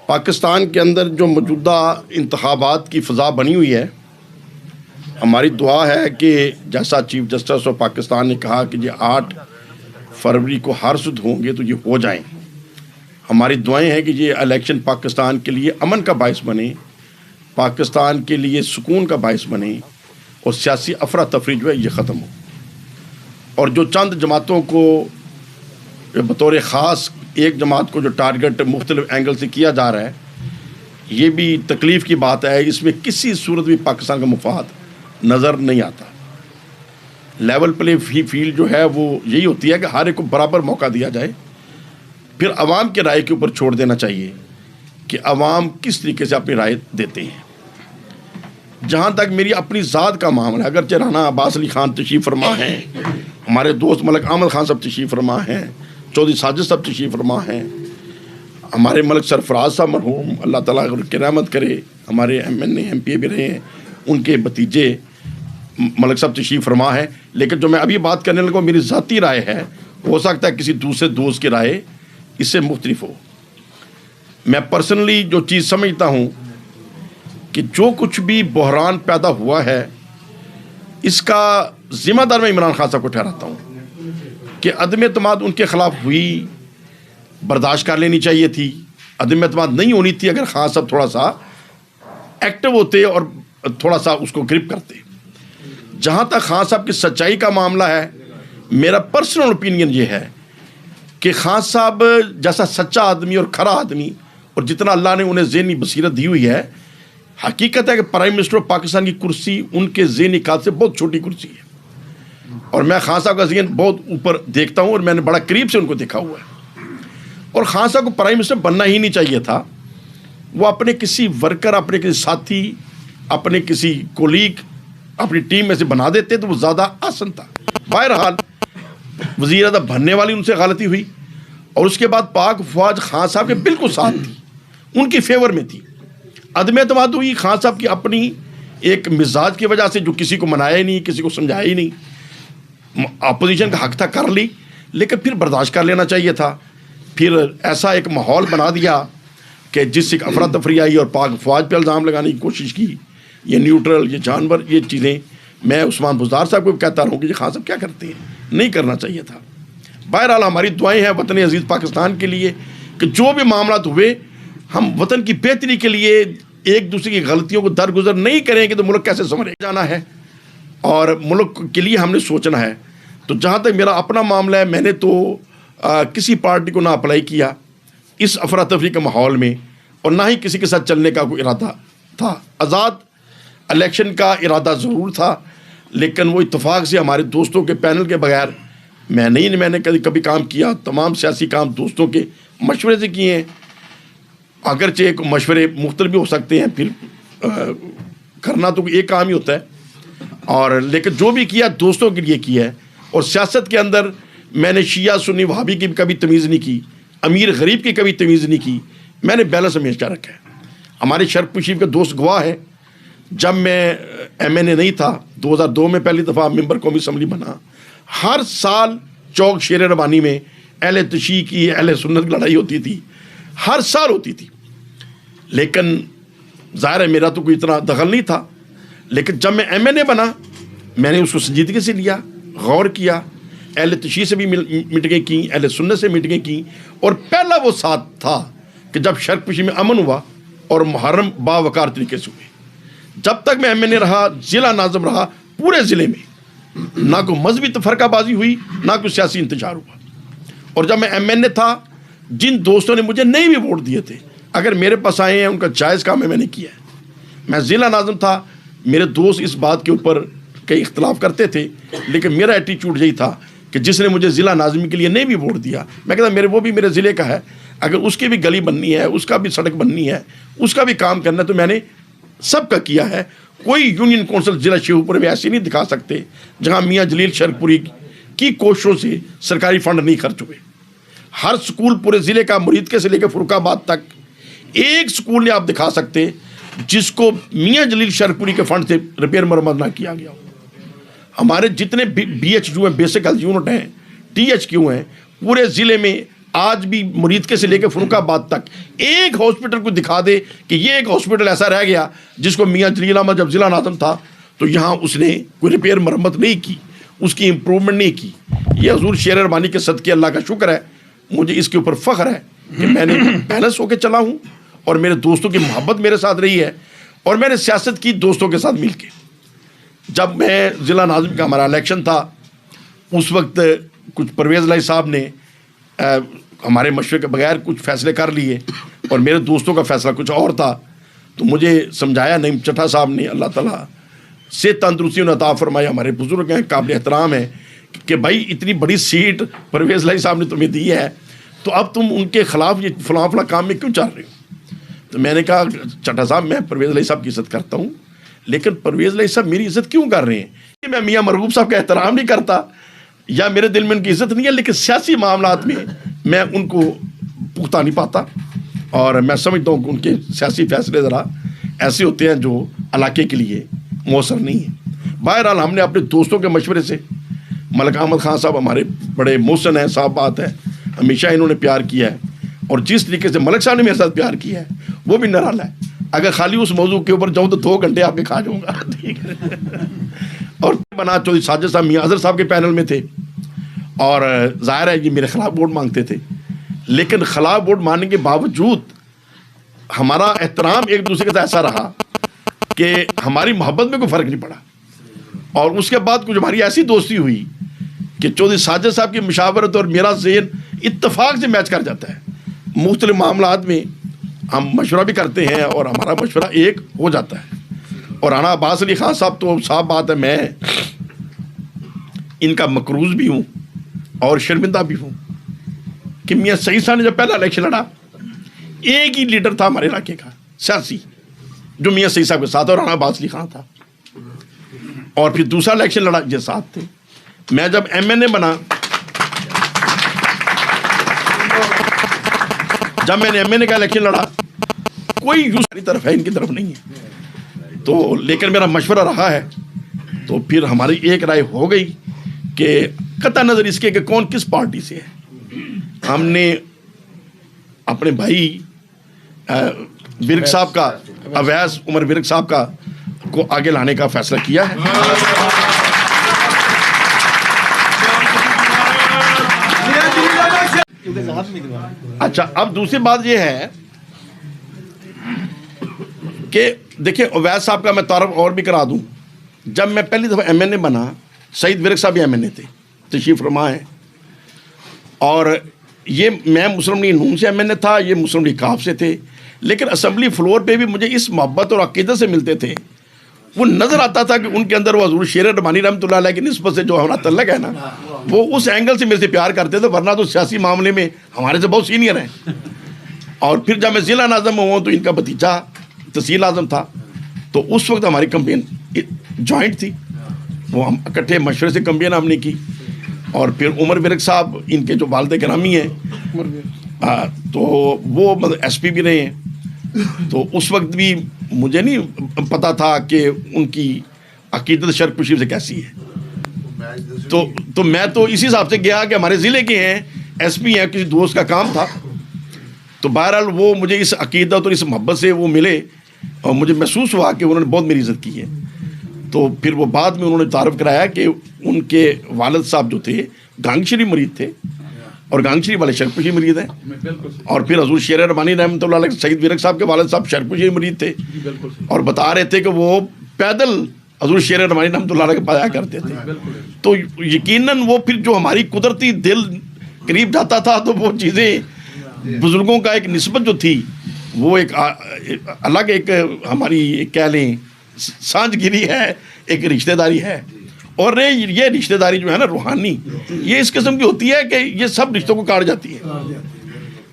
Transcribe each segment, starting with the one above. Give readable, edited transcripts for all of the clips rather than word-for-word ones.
पाकिस्तान के अंदर जो मौजूदा इंतखाबात की फ़ज़ा बनी हुई है, हमारी दुआ है कि जैसा चीफ जस्टिस ऑफ पाकिस्तान ने कहा कि ये 8 फरवरी को हर सुध होंगे तो ये हो जाएं। हमारी दुआएं हैं कि ये इलेक्शन पाकिस्तान के लिए अमन का बायस बने, पाकिस्तान के लिए सुकून का बायस बने और सियासी अफरा तफरी जो है ये ख़त्म हो। और जो चंद जमातों को बतौर ख़ास एक जमात को जो टारगेट मुख्तलिफ एंगल से किया जा रहा है, ये भी तकलीफ़ की बात है। इसमें किसी सूरत भी पाकिस्तान का मुफाद नज़र नहीं आता। लेवल प्ले फील्ड जो है वो यही होती है कि हर एक को बराबर मौका दिया जाए, फिर अवाम के राय के ऊपर छोड़ देना चाहिए कि अवाम किस तरीके से अपनी राय देते हैं। जहाँ तक मेरी अपनी ज़ात का मामला है, अगर राना अब्बास अली खान तशरीफ़ फरमा हैं, हमारे दोस्त मलिक अहमद खान साहब तशरीफ़ फरमा हैं, चौधरी साजिद साहब तशरीफ़ फरमा हैं, हमारे मलिक सरफराज साहब मरहूम अल्लाह ताला उनकी रहमत करे, हमारे MNA MPA भी रहे हैं, उनके भतीजे मलिक साहब तशरीफ़ फरमा है। लेकिन जो मैं अभी बात करने लगा मेरी ज़ाती राय है, हो सकता है किसी दूसरे दोस्त की राय इससे मुख्तलिफ हो। मैं पर्सनली जो चीज़ समझता हूँ कि जो कुछ भी बहरान पैदा हुआ है, इसका ज़िम्मेदार मैं इमरान खान साहब को ठहराता हूँ कि अदम एतमाद उनके ख़िलाफ़ हुई, बर्दाश्त कर लेनी चाहिए थी। अदम एतमाद नहीं होनी थी अगर खान साहब थोड़ा सा एक्टिव होते और थोड़ा सा उसको ग्रिप करते। जहाँ तक खान साहब की सच्चाई का मामला है, मेरा पर्सनल ओपिनियन ये है कि खान साहब जैसा सच्चा आदमी और खरा आदमी, और जितना अल्लाह ने उन्हें ज़हनी बसीरत दी हुई है, हकीकत है कि प्राइम मिनिस्टर ऑफ पाकिस्तान की कुर्सी उनके ज़हनी काल से बहुत छोटी कुर्सी है। और मैं खान साहब का ज़हन बहुत ऊपर देखता हूँ और मैंने बड़ा करीब से उनको देखा हुआ है। और खान साहब को प्राइम मिनिस्टर बनना ही नहीं चाहिए था। वो अपने किसी वर्कर, अपने किसी साथी, अपने किसी कोलीग अपनी टीम में से बना देते तो वो ज़्यादा आसान था। बहरहाल वज़ीर आज़म बनने वाली उनसे गलती हुई और उसके बाद पाक फौज खान साहब के बिल्कुल साथ थी, उनकी फेवर में थी। अदम एतमाद हुई खान साहब की अपनी एक मिजाज की वजह से, जो किसी को मनाया ही नहीं, किसी को समझाया ही नहीं। अपोजिशन का हक था, कर ली, लेकिन फिर बर्दाश्त कर लेना चाहिए था। फिर ऐसा एक माहौल बना दिया कि जिससे अफरा तफरी आई और पाक फौज पर इल्ज़ाम लगाने की कोशिश की, ये न्यूट्रल, ये जानवर, ये चीज़ें। मैं उस्मान बुज़दार साहब को कहता रहूँ कि ये खान साहब क्या करते हैं, नहीं करना चाहिए था। बहरहाल हमारी दुआएं हैं वतन अजीज़ पाकिस्तान के लिए कि जो भी मामला हुए, हम वतन की बेहतरी के लिए एक दूसरे की गलतियों को दरगुजर नहीं करेंगे तो मुल्क कैसे संवरे जाना है और मुल्क के लिए हमने सोचना है। तो जहाँ तक मेरा अपना मामला है, मैंने तो किसी पार्टी को ना अप्लाई किया इस अफरा तफरी के माहौल में, और ना ही किसी के साथ चलने का कोई इरादा था। आज़ाद इलेक्शन का इरादा ज़रूर था, लेकिन वो इत्तेफाक से हमारे दोस्तों के पैनल के बगैर मैंने कभी काम किया। तमाम सियासी काम दोस्तों के मशवरे से किए हैं। अगरचे एक मशवरे मुख्तलिफ भी हो सकते हैं, फिर करना तो एक काम ही होता है, और लेकिन जो भी किया दोस्तों के लिए किया है। और सियासत के अंदर मैंने शिया सुन्नी वहाबी की कभी तमीज़ नहीं की, अमीर गरीब की कभी तमीज़ नहीं की। मैंने बैलेंस हमेशा रखा है। हमारे शरफ शरीफ के दोस्त गवाह है, जब मैं MNA नहीं था, 2002 में पहली दफ़ा मेंबर कौमी असम्बली बना, हर साल चौक शेर रबानी में अहले तशी की, अहले सुन्नत की लड़ाई होती थी, हर साल होती थी। लेकिन ज़ाहिर है मेरा तो कोई इतना दखल नहीं था। लेकिन जब मैं MNA बना, मैंने उसको संजीदगी से लिया, गौर किया, अहले तशी से भी मीटिंगें की, अहले सुन्नत से मीटिंगें की। और पहला वो साथ था कि जब शर्क में अमन हुआ और मुहर्रम बावकार तरीके से हुए। जब तक मैं MNA रहा, ज़िला नाज़िम रहा, पूरे ज़िले में ना कोई मजहबी तफरकाबाजी हुई, ना कोई सियासी इंतजार हुआ। और जब मैं MNA था, जिन दोस्तों ने मुझे नहीं भी वोट दिए थे, अगर मेरे पास आए हैं, उनका जायज़ काम है मैंने किया है। मैं ज़िला नाज़िम था, मेरे दोस्त इस बात के ऊपर कई इख्तलाफ करते थे, लेकिन मेरा एटीट्यूड यही था कि जिसने मुझे ज़िला नाज़िम के लिए नहीं भी वोट दिया, मैं कहता वो भी मेरे ज़िले का है, अगर उसकी भी गली बननी है, उसका भी सड़क बननी है, उसका भी काम करना है, तो मैंने सबका किया है। कोई यूनियन कौंसिल ज़िला शेखपुर में ऐसी नहीं दिखा सकते जहाँ मियाँ जलील शरकपुरी की कोशिशों से सरकारी फंड नहीं खर्च हुए। हर स्कूल पूरे ज़िले का, मुरीदके से लेकर फुर्रुखाबाद तक, एक स्कूल ने आप दिखा सकते जिसको मियाँ जलील शरकपुरी के फंड से रिपेयर मरम्मत ना किया गया हो। हमारे जितने BHQ हैं, बेसिक हेल्थ यूनिट हैं, THQ हैं, पूरे ज़िले में आज भी मुरीदके से लेकर फर्रुखाबाद तक एक हॉस्पिटल को दिखा दे कि ये एक हॉस्पिटल ऐसा रह गया जिसको मियाँ जलील अहमद जब जिला नाज़िम था तो यहाँ उसने कोई रिपेयर मरम्मत नहीं की, उसकी इम्प्रूवमेंट नहीं की। ये हजूर शेर रबानी के सदके अल्लाह का शुक्र है, मुझे इसके ऊपर फ़ख्र है कि मैंने बैलेंस होकर चला हूँ और मेरे दोस्तों की मोहब्बत मेरे साथ रही है और मैंने सियासत की दोस्तों के साथ मिल के। जब मैं ज़िला नाज़िम का हमारा इलेक्शन था उस वक्त कुछ परवेज़ लाई साहब ने हमारे मशवरे के बगैर कुछ फ़ैसले कर लिए और मेरे दोस्तों का फ़ैसला कुछ और था, तो मुझे समझाया नईम चट्टा साहब ने, अल्लाह ताला से तंदुरुस्ती उन्हें अता फरमाए, हमारे बुज़ुर्ग हैं, काबिल एहतराम है कि भाई इतनी बड़ी सीट परवेज़ लाई साहब ने तुम्हें दी है तो अब तुम उनके ख़िलाफ़ ये फलां काम में क्यों चाह रहे हो। तो मैंने कहा चट्टा साहब मैं परवेज़ लाई साहब की इज़्ज़त करता हूँ, लेकिन परवेज़ लाई साहब मेरी इज़्ज़त क्यों कर रहे हैं कि मैं मियाँ मरगूब साहब का एहतराम नहीं करता या मेरे दिल में उनकी इज़्ज़त नहीं है, लेकिन सियासी मामलात में मैं उनको पुख्ता नहीं पाता और मैं समझता हूँ कि उनके सियासी फैसले ज़रा ऐसे होते हैं जो इलाके के लिए मौसर नहीं है। बहरहाल हमने अपने दोस्तों के मशवरे से, मलिक अहमद खान साहब हमारे बड़े मोहसिन हैं, साहब बात है, हमेशा इन्होंने प्यार किया है और जिस तरीके से मलिक साहब ने मेरे साथ प्यार किया है वो भी निराला है। अगर खाली उस मौजू के ऊपर जाऊँ तो 2 घंटे आपके खा जाऊँगा, ठीक है। और बना चौधरी साजिद साहब मियाँ अजहर साहब के पैनल में थे और ज़ाहिर है ये मेरे ख़िलाफ़ वोट मांगते थे, लेकिन ख़िलाफ़ वोट मांगने के बावजूद हमारा एहतराम एक दूसरे के साथ ऐसा रहा कि हमारी मोहब्बत में कोई फ़र्क नहीं पड़ा। और उसके बाद कुछ हमारी ऐसी दोस्ती हुई कि चौधरी साजिद साहब की मशावरत और मेरा ज़हन इत्तफाक से मैच कर जाता है। मुख्तलिफ मामलात में हम मशवरा भी करते हैं और हमारा मशवरा एक हो जाता है। और राना अब्बास अली खान साहब तो साफ बात है, मैं इनका मकरूज़ भी हूँ और शर्मिंदा भी हूँ कि मियाँ सईद साहब ने जब पहला इलेक्शन लड़ा एक ही लीडर था हमारे इलाके का सियासी जो मियाँ सईद साहब के साथ और राना अब्बास अली खान था, और फिर दूसरा इलेक्शन लड़ा ये साथ थे। मैं जब MNA बना, जब मैंने MNA का इलेक्शन लड़ा कोई यूसरी तरफ है इनकी तरफ नहीं है, तो लेकिन मेरा मशवरा रहा है तो फिर हमारी एक राय हो गई कि कतई नज़र इसके कि कौन किस पार्टी से है, हमने अपने भाई विर्क साहब का, अवैस उमर विर्क साहब का को आगे लाने का फैसला किया है। अच्छा, अब दूसरी बात यह है कि देखिए अवैस साहब का मैं तारफ और भी करा दूं, जब मैं पहली दफ़ा MNA बना सईद विर्क साहब भी MNA थे, तशरीफ़ फरमा है, और ये मैं मुस्लिम लीग नून से MNA था, ये मुस्लिम लीग काफ से थे, लेकिन असम्बली फ्लोर पे भी मुझे इस मोहब्बत और अक़ीदत से मिलते थे। वो नज़र आता था कि उनके अंदर वो हज़ूर शेर रबानी रहमतुल्लाह अलैह की निस्बत से जो हमारा तल्लक है ना, वो उस एंगल से मेरे से प्यार करते थे, वरना तो सियासी मामले में हमारे से बहुत सीनियर हैं। और फिर जब मैं ज़िला नाज़िम हुआ तो इनका भतीजा तहसील आज़म था, तो उस वक्त हमारी कंपेन जॉइंट थी, वो हम इकट्ठे मशवरे से कंपेन हमने की। और फिर उमर विर्क साहब इनके जो वालिद गिरामी हैं, तो वो मतलब SP भी रहे हैं, तो उस वक्त भी मुझे नहीं पता था कि उनकी अक़ीदत शर्क से कैसी है, तो मैं तो इसी हिसाब से गया कि हमारे ज़िले के हैं, SP हैं, किसी दोस्त का काम था, तो बहरहाल वो मुझे इस अक़ीदत और इस मोहब्बत से वो मिले और मुझे महसूस हुआ कि उन्होंने बहुत मेरी इज़्ज़त की है। तो फिर वो बाद में उन्होंने तारुफ कराया कि उनके वालिद साहब जो थे गांगशरी मुरीद थे और गांगशरी वाले शरपुशी मुरीद हैं, और फिर हज़ूर शेर रबानी रहमतुल्लाह अलैह सईद विर्क साहब के वालिद साहब शरपुशी मुरीद थे, और बता रहे थे कि वो पैदल हज़ूर शेर रबानी रहमतुल्लाह अलैह के पाया करते थे। तो यकीनन वो फिर जो हमारी कुदरती दिल करीब जाता था, तो वो चीज़ें बुज़ुर्गों का एक निस्बत जो थी वो एक अलग एक हमारी कह लें सांझगिरी है, एक रिश्तेदारी है। और ये रिश्तेदारी जो है ना रूहानी, ये इस किस्म की होती है कि ये सब रिश्तों को काट जाती है।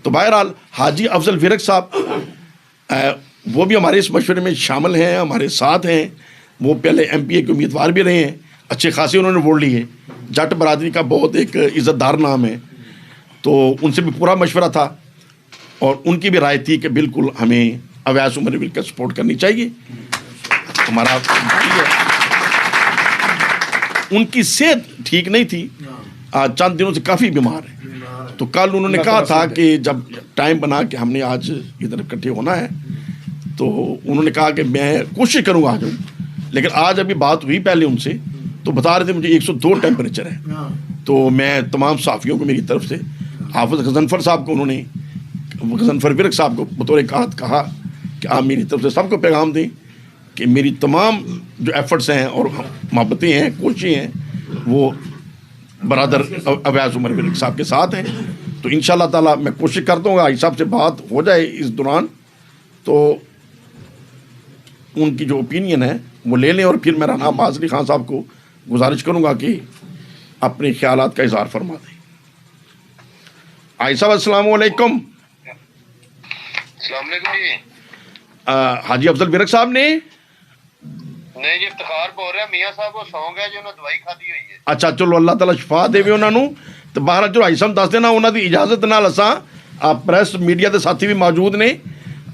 तो बहरहाल हाजी अफजल विर्क साहब वो भी हमारे इस मशवरे में शामिल हैं, हमारे साथ हैं। वो पहले MPA के उम्मीदवार भी रहे हैं, अच्छे खासे उन्होंने वोट लिए, जट बरादरी का बहुत एक इज़्ज़तदार नाम है, तो उनसे भी पूरा मशवरा था और उनकी भी राय थी कि बिल्कुल हमें अवैस उमर विर्क का सपोर्ट करनी चाहिए। हमारा उनकी सेहत ठीक नहीं थी, चंद दिनों से काफ़ी बीमार है, तो कल उन्होंने कहा था कि जब टाइम बना कि हमने आज इधर इकट्ठे होना है, तो उन्होंने कहा कि मैं कोशिश करूँगा आ जाऊँ। लेकिन आज अभी बात हुई पहले उनसे, तो बता रहे थे मुझे 102 टेम्परेचर है। तो मैं तमाम साफ़ियों को मेरी तरफ से, हाफिज़ गज़नफ़र साहब को, उन्होंने गज़नफ़र विरक साहब को बतौर कहा कि आप मेरी तरफ से सबको पैगाम दें कि मेरी तमाम जो एफ़र्ट्स हैं और मोहब्बतें हैं, कोशिशें हैं, वो बरादर अवैस उमर विरक साहब के साथ हैं। तो इंशाअल्लाह ताला मैं कोशिश करता हूँ हाजी साहब से बात हो जाए इस दौरान, तो उनकी जो ओपिनियन है वो ले लें, और फिर मैं राना अब्बास अली खान साहब को गुजारिश करूँगा कि अपने ख्यालात का इज़हार फरमा दें। हाजी साहब अस्सलाम वालेकुम। हाजी अफजल विरक साहब ने नहीं जी, इफ्तिखार बोल रहे मियां साहब को सौंग है जो उन्होंने दवाई खाधी हुई है। अच्छा चलो अल्लाह ताला शिफा देवे उन्होंने। तो बाहर जो हाजी साहब दस देना उन्होंने इजाजत नाल असा प्रेस मीडिया के साथी भी मौजूद ने,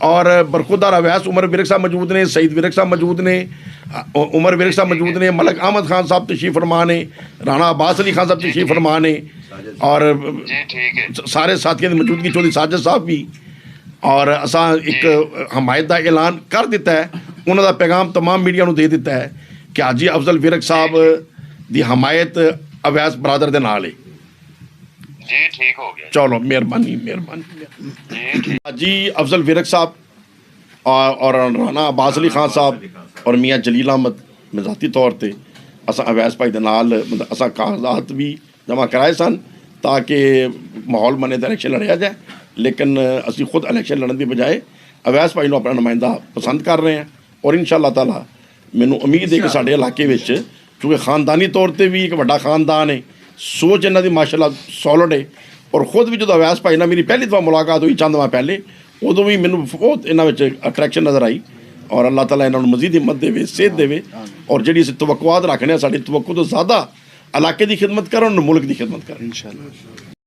और बरखुरदार अवैस उमर विरक साहब मौजूद ने, सईद विरक साहब मौजूद ने, उमर विरक साहब मौजूद ने, मलक अहमद खान साहब तशरीफ फरमा ने, राना अब्बास अली खान साहब तशरीफ फरमा ने, और सारे साथियों की मौजूदगी चौधरी साजिद साहब भी, और असा एक हमायत का ऐलान कर दिता है, उन्होंने पैगाम तमाम मीडिया को दे दिता है कि हाजी अफजल विरक साहब की हमायत अवैस बरादर के नाल है जी। ठीक हो गया, चलो मेहरबानी मेहरबानी। हाजी अफजल विरक साहब और राना अब्बास अली खान साहब और मियाँ जलील अहमद में ज़ाती तौर पर असा अवैस भाई के नाल मतलब असा कागजात भी जमा कराए सन ताकि माहौल बने तो इलैक्शन लड़िया जाए, लेकिन असी खुद इलैक्शन लड़न की बजाय अवैस भाई को अपना नुमाइंदा पसंद कर रहे हैं। और इंशाअल्लाह ताला मैनू उम्मीद है कि साडे इलाके में चूँकि खानदानी तौर पर भी एक वड्डा खानदान है, सोच इन्हों की माशाअल्लाह सॉलिड है, और खुद भी जो अवैस भाई ना मेरी पहली दफ़ा मुलाकात हुई चंद माह पहले, उदों भी मैनू बहुत इन्हों अट्रैक्शन नज़र आई। और अल्लाह ताला इन्हों मजीद हिम्मत देवे, सेहत देवे, और जी असीं तवक्कुआत रखने साडी तवक्कु तो ज़्यादा इलाके की खिदमत करें और मुल्क की खिदमत करें इंशाअल्लाह।